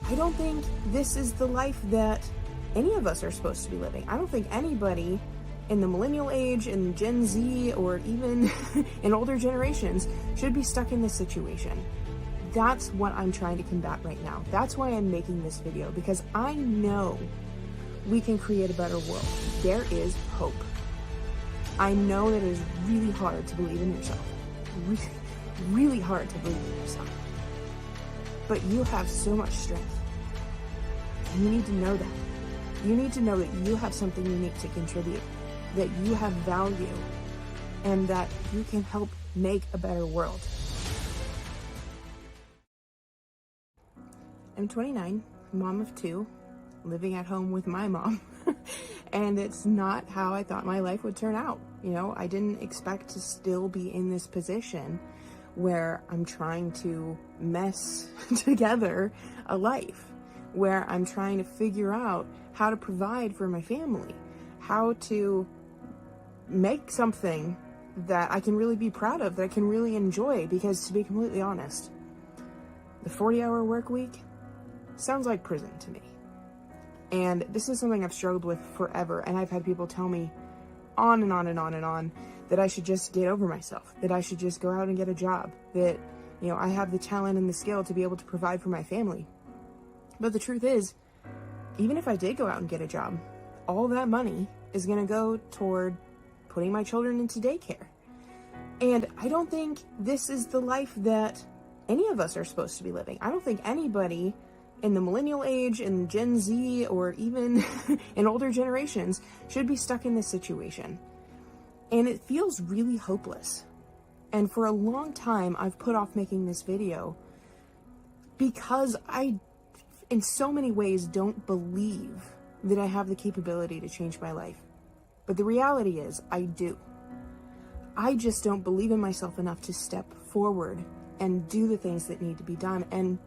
I don't think this is the life that any of us are supposed to be living. I don't think anybody in the millennial age, in Gen Z, or even in older generations should be stuck in this situation. That's what I'm trying to combat right now. That's why I'm making this video, because I know we can create a better world. There is hope. I know that it is really hard to believe in yourself. Really, really hard to believe in yourself. But you have so much strength. And you need to know that. You need to know that you have something unique to contribute, that you have value, and that you can help make a better world. I'm 29, mom of 2, living at home with my mom. And it's not how I thought my life would turn out. You know, I didn't expect to still be in this position where I'm trying to mess together a life, where I'm trying to figure out how to provide for my family, how to make something that I can really be proud of, that I can really enjoy. Because to be completely honest, the 40-hour work week sounds like prison to me. And this is something I've struggled with forever. And I've had people tell me on and on and on and on that I should just get over myself, that I should just go out and get a job, that, you know, I have the talent and the skill to be able to provide for my family. But the truth is, even if I did go out and get a job, all that money is going to go toward putting my children into daycare. And I don't think this is the life that any of us are supposed to be living. I don't think anybody in the millennial age, in Gen Z, or even in older generations should be stuck in this situation. And it feels really hopeless. And for a long time, I've put off making this video because I, in so many ways, don't believe that I have the capability to change my life. But the reality is, I do. I just don't believe in myself enough to step forward and do the things that need to be done. And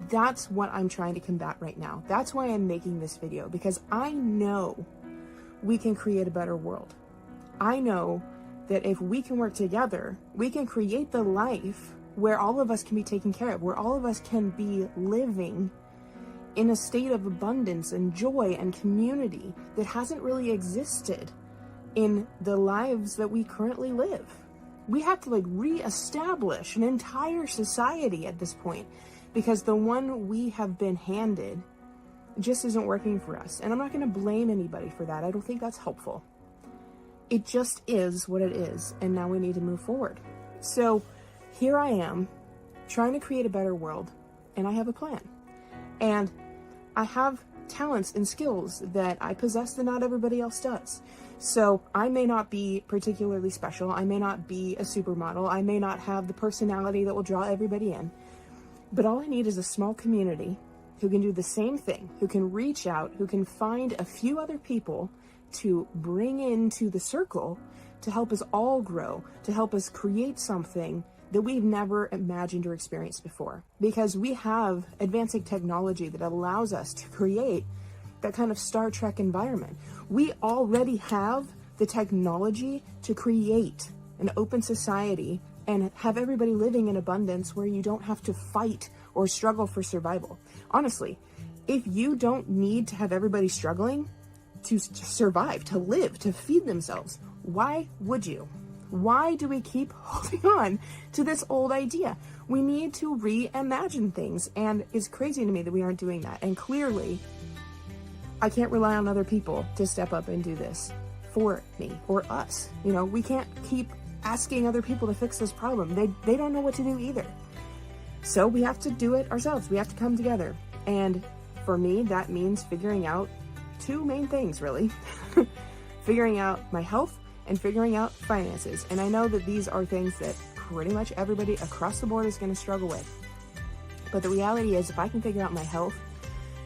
that's what I'm trying to combat right now. That's why I'm making this video, because I know we can create a better world. I know that if we can work together, we can create the life where all of us can be taken care of, where all of us can be living in a state of abundance and joy and community that hasn't really existed in the lives that we currently live. We have to reestablish an entire society at this point, because the one we have been handed just isn't working for us. And I'm not going to blame anybody for that. I don't think that's helpful. It just is what it is, and now we need to move forward. So here I am, trying to create a better world, and I have a plan. And I have talents and skills that I possess that not everybody else does. So I may not be particularly special, I may not be a supermodel, I may not have the personality that will draw everybody in, but all I need is a small community who can do the same thing, who can reach out, who can find a few other people to bring into the circle to help us all grow, to help us create something that we've never imagined or experienced before. Because we have advancing technology that allows us to create that kind of Star Trek environment. We already have the technology to create an open society and have everybody living in abundance where you don't have to fight or struggle for survival. Honestly, if you don't need to have everybody struggling to survive, to live, to feed themselves, why would you? Why do we keep holding on to this old idea? We need to reimagine things, and it's crazy to me that we aren't doing that. And clearly, I can't rely on other people to step up and do this for me or us. You know, we can't keep asking other people to fix this problem. They don't know what to do either. So we have to do it ourselves. We have to come together. And for me, that means figuring out two main things, really. Figuring out my health and figuring out finances. And I know that these are things that pretty much everybody across the board is going to struggle with. But the reality is, if I can figure out my health,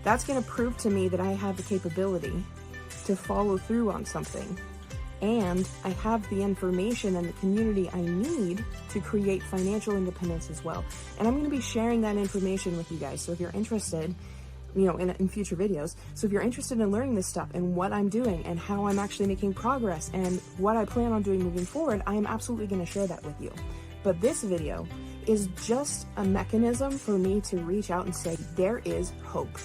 that's going to prove to me that I have the capability to follow through on something. And I have the information and the community I need to create financial independence as well. And I'm going to be sharing that information with you guys. So if you're interested, you know, in future videos. So if you're interested in learning this stuff and what I'm doing and how I'm actually making progress and what I plan on doing moving forward, I am absolutely going to share that with you. But this video is just a mechanism for me to reach out and say, there is hope.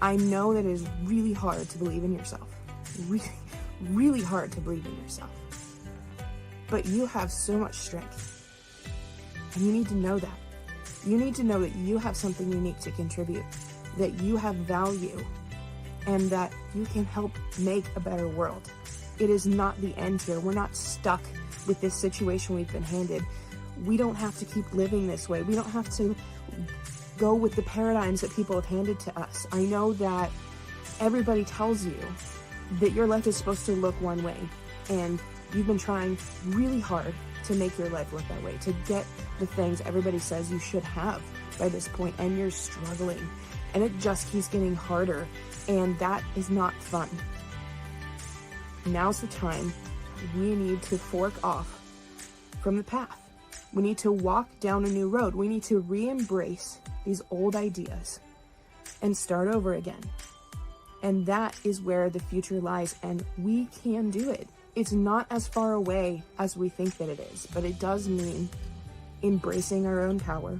I know that it is really hard to believe in yourself. Really, really hard to believe in yourself. But you have so much strength. And you need to know that. You need to know that you have something unique to contribute, that you have value, and that you can help make a better world. It is not the end here. We're not stuck with this situation we've been handed. We don't have to keep living this way. We don't have to go with the paradigms that people have handed to us. I know that everybody tells you that your life is supposed to look one way, and you've been trying really hard to make your life look that way, to get the things everybody says you should have by this point, and you're struggling, and it just keeps getting harder, and that is not fun. Now's the time. We need to fork off from the path. We need to walk down a new road. We need to re-embrace these old ideas and start over again. And that is where the future lies, and we can do it. It's not as far away as we think that it is, but it does mean embracing our own power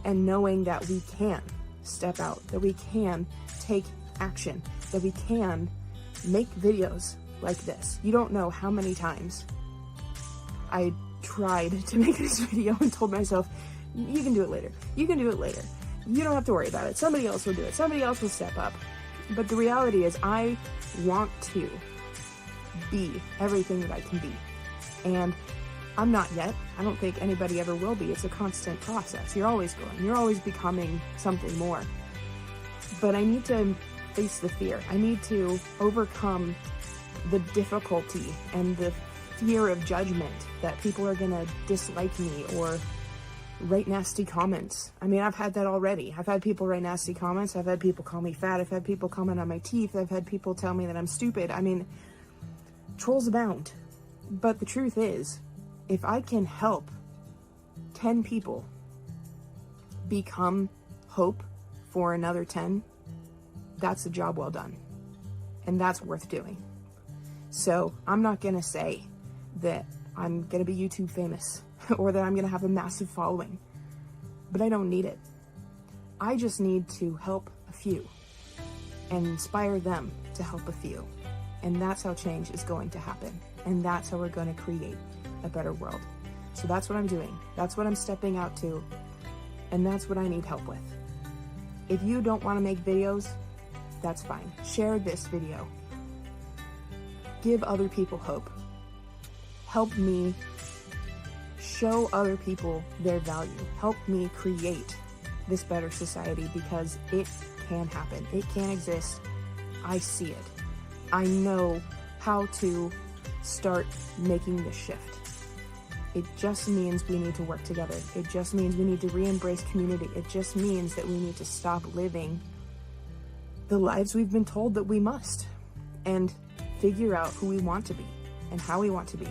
and knowing that we can step out, that we can take action, that we can make videos like this. You don't know how many times I tried to make this video and told myself, you can do it later. You can do it later. You don't have to worry about it. Somebody else will do it. Somebody else will step up. But the reality is I want to be everything that I can be. And I'm not yet. I don't think anybody ever will be. It's a constant process. You're always growing. You're always becoming something more. But I need to face the fear. I need to overcome the difficulty and the fear of judgment that people are going to dislike me or write nasty comments. I mean, I've had that already. I've had people write nasty comments. I've had people call me fat. I've had people comment on my teeth. I've had people tell me that I'm stupid. I mean, trolls abound. But the truth is, if I can help 10 people become hope for another 10, that's a job well done. And that's worth doing. So I'm not going to say that I'm going to be YouTube famous or that I'm going to have a massive following, but I don't need it. I just need to help a few and inspire them to help a few. And that's how change is going to happen. And that's how we're going to create a better world. So that's what I'm doing. That's what I'm stepping out to. And that's what I need help with. If you don't want to make videos, that's fine. Share this video. Give other people hope. Help me show other people their value. Help me create this better society, because it can happen. It can exist. I see it. I know how to start making the shift. It just means we need to work together. It just means we need to re-embrace community. It just means that we need to stop living the lives we've been told that we must, and figure out who we want to be and how we want to be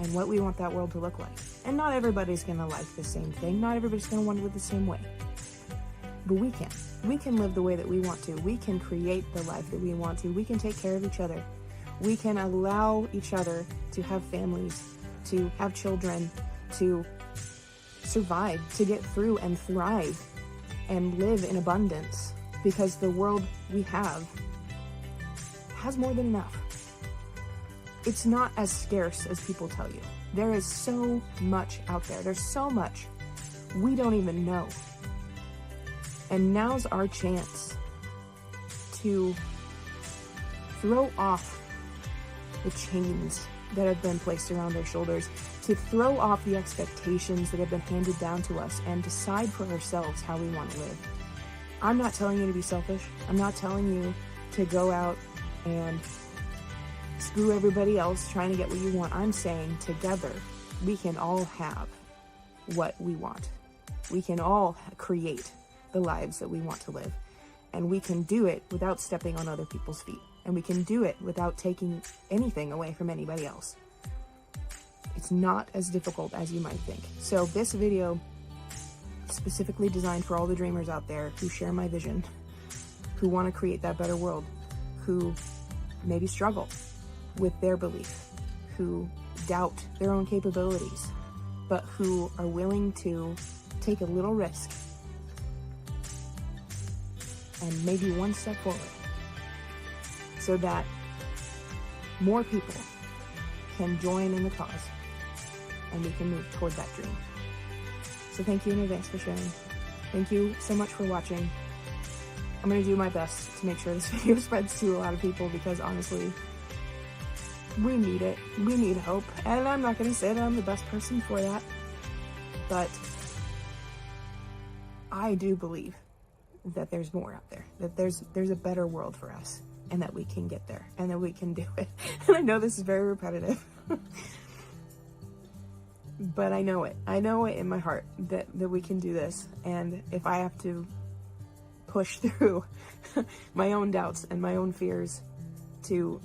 and what we want that world to look like. And not everybody's gonna like the same thing. Not everybody's gonna want to live the same way. But we can. We can live the way that we want to. We can create the life that we want to. We can take care of each other. We can allow each other to have families, to have children, to survive, to get through and thrive and live in abundance, because the world we have has more than enough. It's not as scarce as people tell you. There is so much out there. There's so much we don't even know. And now's our chance to throw off the chains that have been placed around our shoulders, to throw off the expectations that have been handed down to us, and decide for ourselves how we want to live. I'm not telling you to be selfish. I'm not telling you to go out and screw everybody else trying to get what you want. I'm saying together we can all have what we want. We can all create the lives that we want to live. And we can do it without stepping on other people's feet. And we can do it without taking anything away from anybody else. It's not as difficult as you might think. So this video is specifically designed for all the dreamers out there who share my vision, who want to create that better world, who maybe struggle with their belief, who doubt their own capabilities, but who are willing to take a little risk and maybe one step forward so that more people can join in the cause and we can move toward that dream. So thank you in advance for sharing. Thank you so much for watching. I'm going to do my best to make sure this video spreads to a lot of people because honestly, we need it. We need hope. And I'm not going to say that I'm the best person for that, but I do believe that there's more out there, that there's a better world for us, and that we can get there, and that we can do it. And I know this is very repetitive, but I know it. I know it in my heart that we can do this. And if I have to push through my own doubts and my own fears to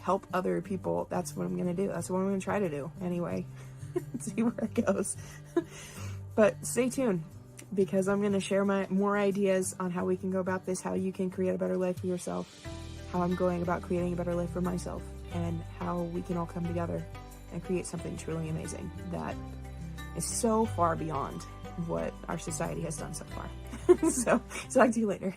help other people, that's what I'm going to do. That's what I'm going to try to do anyway. See where it goes. But stay tuned, because I'm going to share more ideas on how we can go about this, how you can create a better life for yourself, how I'm going about creating a better life for myself, and how we can all come together and create something truly amazing that is so far beyond what our society has done so far. So talk to you later.